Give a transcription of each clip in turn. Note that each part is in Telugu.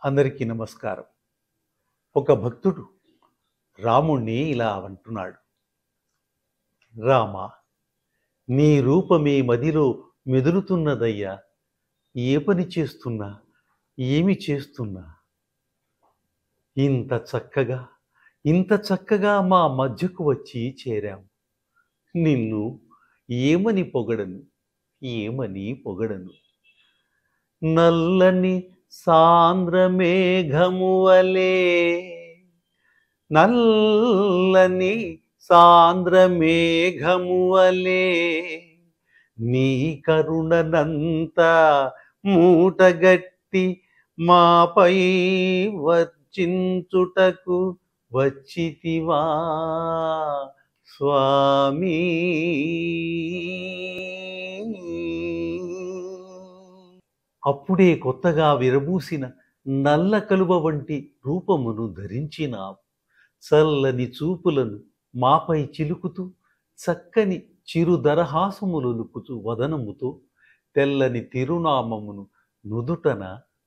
అందరికీ నమస్కారం. ఒక భక్తుడు రాముణ్ణి ఇలా అంటున్నాడు. రామా, నీ రూపమే మదిలో మెదులుతున్నదయ్యా. ఏ పని చేస్తున్నా, ఏమి చేస్తున్నా ఇంత చక్కగా మా మధ్యకు వచ్చి చేరాం. నిన్ను ఏమని పొగడను. నల్లని సాంద్రమేఘమువలే నీ కరుణనంతా మూటగట్టి మాపై వర్చించుటకు వచ్చితివా స్వామి. అప్పుడే కొత్తగా విరబూసిన నల్ల కలువ వంటి రూపమును ధరించినావు. చల్లని చూపులను మాపై చిలుకుతూ, చక్కని చిరుదరహాసములొలుకుతూ వదనముతో తెల్లని తిరునామమును నుదుటన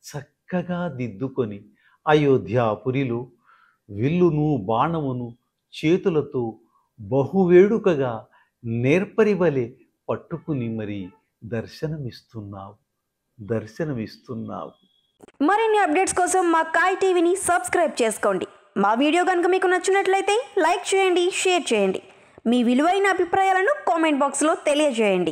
చక్కగా దిద్దుకొని అయోధ్యాపురిలో విల్లును బాణమును చేతులతో బహువేడుకగా నేర్పరివలె పట్టుకుని మరి దర్శనమిస్తున్నావు. మరిన్ని అప్డేట్స్ కోసం మా కాయ్ టీవీని సబ్స్క్రైబ్ చేసుకోండి. మా వీడియో కనుక మీకు నచ్చినట్లయితే లైక్ చేయండి, షేర్ చేయండి. మీ విలువైన అభిప్రాయాలను కామెంట్ బాక్స్లో తెలియజేయండి.